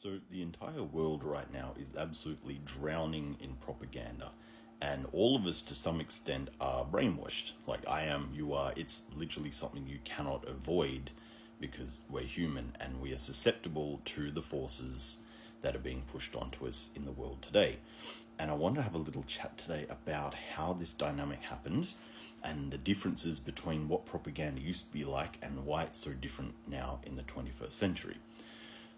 So the entire world right now is absolutely drowning in propaganda. And all of us, to some extent, are brainwashed. Like I am, you are. It's literally something you cannot avoid because we're human and we are susceptible to the forces that are being pushed onto us in the world today. And I want to have a little chat today about how this dynamic happened and the differences between what propaganda used to be like and why it's so different now in the 21st century.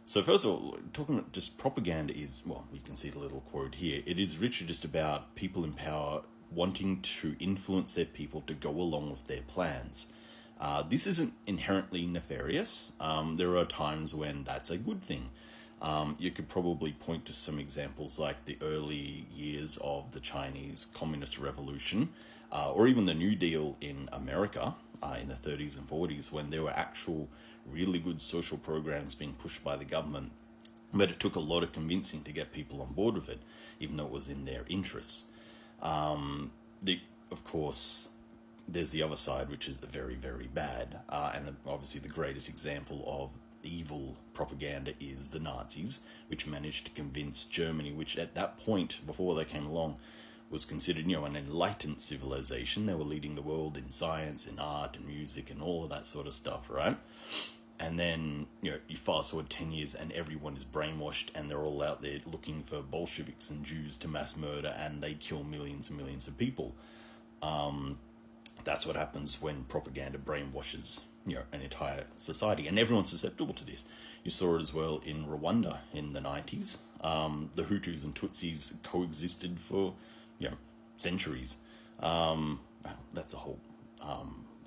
So first of all, talking about just propaganda is, well, you can see the little quote here. It is literally just about people in power wanting to influence their people to go along with their plans. This isn't inherently nefarious. There are times when that's a good thing. You could probably point to some examples like the early years of the Chinese Communist Revolution, or even the New Deal in America in the 30s and 40s, when there were actual really good social programs being pushed by the government. But it took a lot of convincing to get people on board with it, even though it was in their interests. Of course, there's the other side, which is very, very bad. Obviously the greatest example of evil propaganda is the Nazis, which managed to convince Germany, which at that point, before they came along, was considered, an enlightened civilization. They were leading the world in science, in art, and music, and all of that sort of stuff, right? And then, you fast forward 10 years and everyone is brainwashed and they're all out there looking for Bolsheviks and Jews to mass murder, and they kill millions and millions of people. That's what happens when propaganda brainwashes, an entire society. And everyone's susceptible to this. You saw it as well in Rwanda in the 90s. The Hutus and Tutsis coexisted for, centuries. That's a whole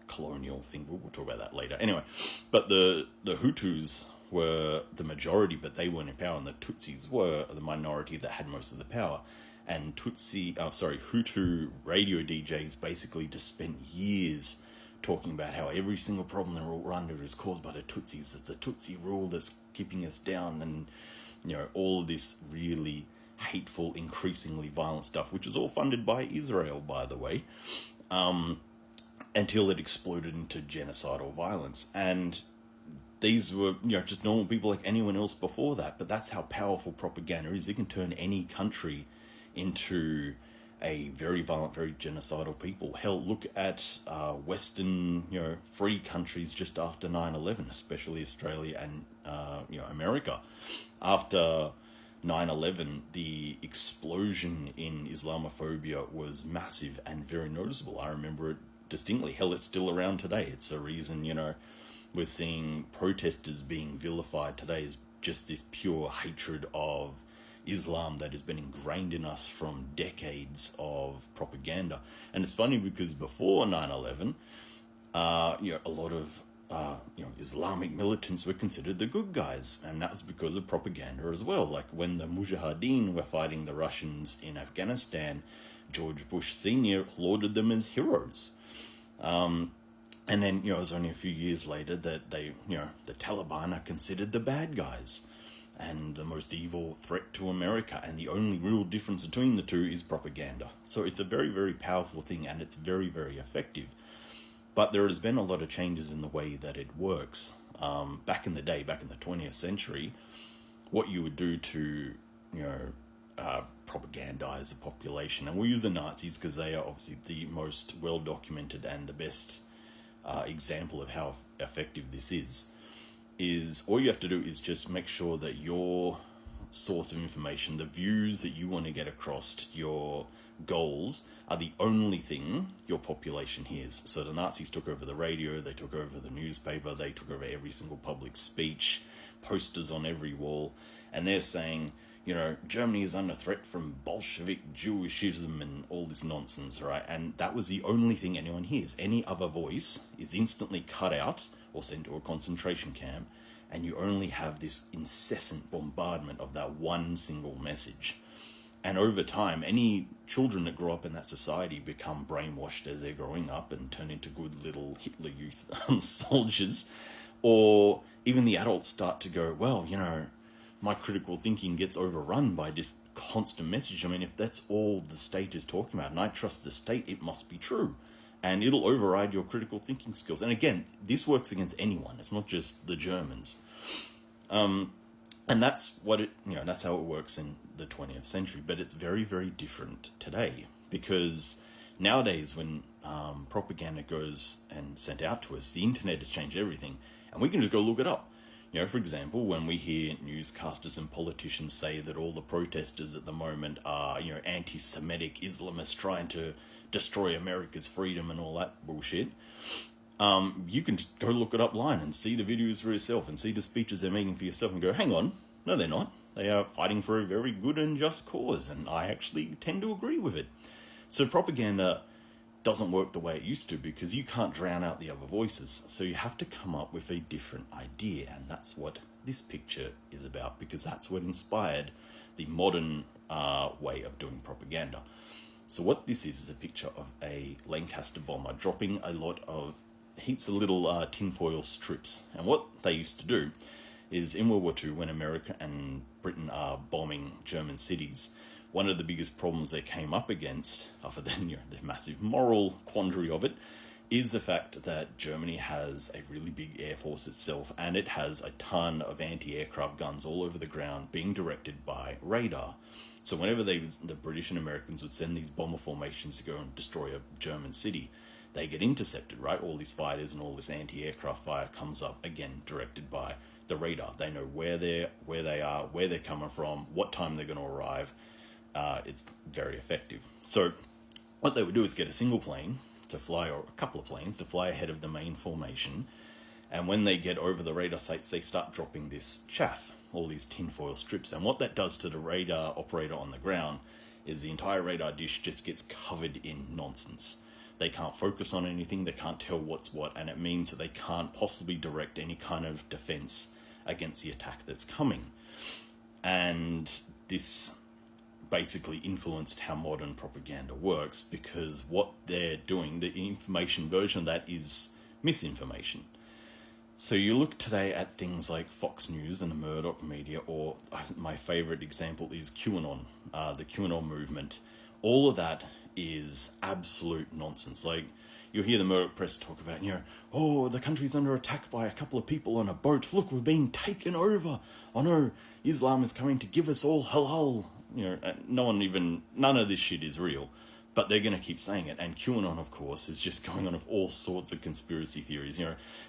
colonial thing. We'll talk about that later. Anyway, but the Hutus were the majority, but they weren't in power, and the Tutsis were the minority that had most of the power. And Hutu radio DJs basically just spent years talking about how every single problem in Rwanda is caused by the Tutsis. It's the Tutsi rule that's keeping us down, and all of this really hateful, increasingly violent stuff, which is all funded by Israel, by the way, until it exploded into genocidal violence. And these were, just normal people like anyone else before that. But that's how powerful propaganda is. It can turn any country into a very violent, very genocidal people. Hell, look at Western, free countries just after 9/11, especially Australia and, America. After 9/11, the explosion in Islamophobia was massive and very noticeable. I remember it distinctly. Hell, it's still around today. It's the reason, we're seeing protesters being vilified today as just this pure hatred of Islam that has been ingrained in us from decades of propaganda. And it's funny because before 9/11, a lot of Islamic militants were considered the good guys, and that was because of propaganda as well. Like when the Mujahideen were fighting the Russians in Afghanistan, George Bush Sr. lauded them as heroes. And then, it was only a few years later that the Taliban are considered the bad guys and the most evil threat to America. And the only real difference between the two is propaganda. So it's a very, very powerful thing, and it's very, very effective. But there has been a lot of changes in the way that it works. Back in the day, back in the 20th century, what you would do to, propagandize the population, and we'll use the Nazis because they are obviously the most well-documented and the best example of how effective this is all you have to do is just make sure that your source of information, the views that you want to get across, your goals, are the only thing your population hears. So the Nazis took over the radio, they took over the newspaper, they took over every single public speech, posters on every wall, and they're saying, Germany is under threat from Bolshevik Jewishism and all this nonsense, right? And that was the only thing anyone hears. Any other voice is instantly cut out or sent to a concentration camp, and you only have this incessant bombardment of that one single message. And over time, any children that grow up in that society become brainwashed as they're growing up and turn into good little Hitler Youth soldiers. Or even the adults start to go, well, my critical thinking gets overrun by this constant message. I mean, if that's all the state is talking about, and I trust the state, it must be true. And it'll override your critical thinking skills. And again, this works against anyone. It's not just the Germans. And that's what it, that's how it works in the 20th century. But it's very, very different today, because nowadays when propaganda goes and sent out to us, the internet has changed everything, and we can just go look it up. For example, when we hear newscasters and politicians say that all the protesters at the moment are, anti-Semitic Islamists trying to destroy America's freedom and all that bullshit, you can just go look it up line and see the videos for yourself and see the speeches they're making for yourself and go, hang on, no they're not. They are fighting for a very good and just cause, and I actually tend to agree with it. So propaganda doesn't work the way it used to, because you can't drown out the other voices. So you have to come up with a different idea, and that's what this picture is about, because that's what inspired the modern way of doing propaganda. So what this is a picture of a Lancaster bomber dropping heaps of little tinfoil strips. And what they used to do is, in World War II, when America and Britain are bombing German cities, one of the biggest problems they came up against, other than the massive moral quandary of it, is the fact that Germany has a really big air force itself, and it has a ton of anti-aircraft guns all over the ground being directed by radar. So whenever the British and Americans would send these bomber formations to go and destroy a German city, they get intercepted, right? All these fighters and all this anti-aircraft fire comes up, again, directed by the radar. They know where they are, where they're coming from, what time they're going to arrive. It's very effective. So what they would do is get a single plane to fly, or a couple of planes to fly ahead of the main formation, and when they get over the radar sites, they start dropping this chaff, all these tinfoil strips. And what that does to the radar operator on the ground is the entire radar dish just gets covered in nonsense. They can't focus on anything, they can't tell what's what, and it means that they can't possibly direct any kind of defense against the attack that's coming. And this basically influenced how modern propaganda works, because what they're doing, the information version of that, is misinformation. So you look today at things like Fox News and the Murdoch media, or my favorite example is QAnon, the QAnon movement. All of that is absolute nonsense. Like, you'll hear the Murdoch press talk about, oh, the country's under attack by a couple of people on a boat. Look, we're being taken over. Oh no, Islam is coming to give us all halal. None of this shit is real, but they're going to keep saying it. And QAnon, of course, is just going on with all sorts of conspiracy theories.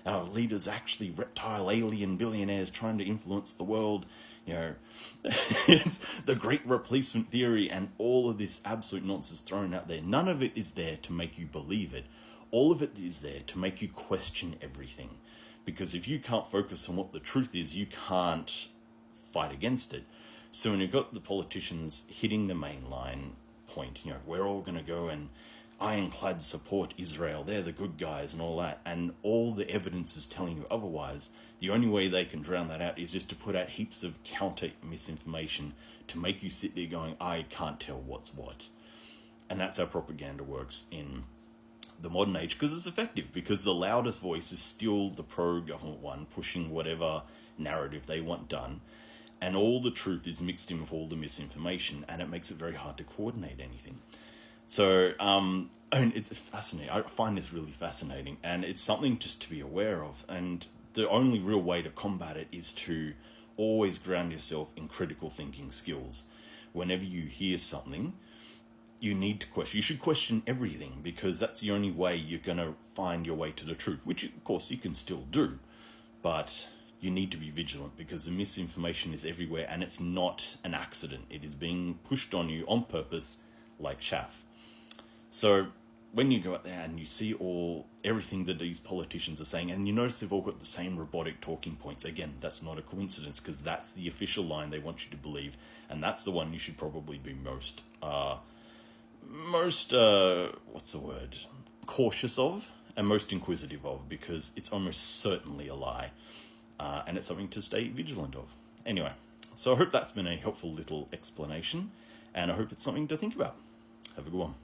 Our leaders actually reptile alien billionaires trying to influence the world. It's the great replacement theory, and all of this absolute nonsense thrown out there. None of it is there to make you believe it. All of it is there to make you question everything. Because if you can't focus on what the truth is, you can't fight against it. So when you've got the politicians hitting the mainline point, we're all going to go and ironclad support Israel, they're the good guys and all that, and all the evidence is telling you otherwise, the only way they can drown that out is just to put out heaps of counter misinformation to make you sit there going, I can't tell what's what. And that's how propaganda works in the modern age, because it's effective, because the loudest voice is still the pro-government one, pushing whatever narrative they want done. And all the truth is mixed in with all the misinformation, and it makes it very hard to coordinate anything. So, it's fascinating. I find this really fascinating, and it's something just to be aware of. And the only real way to combat it is to always ground yourself in critical thinking skills. Whenever you hear something, you need to question. You should question everything, because that's the only way you're going to find your way to the truth, which, of course, you can still do. But you need to be vigilant, because the misinformation is everywhere, and it's not an accident. It is being pushed on you on purpose, like chaff. So when you go out there and you see everything that these politicians are saying, and you notice they've all got the same robotic talking points, again, that's not a coincidence, because that's the official line they want you to believe, and that's the one you should probably be most cautious of, and most inquisitive of, because it's almost certainly a lie. And it's something to stay vigilant of. Anyway, so I hope that's been a helpful little explanation, and I hope it's something to think about. Have a good one.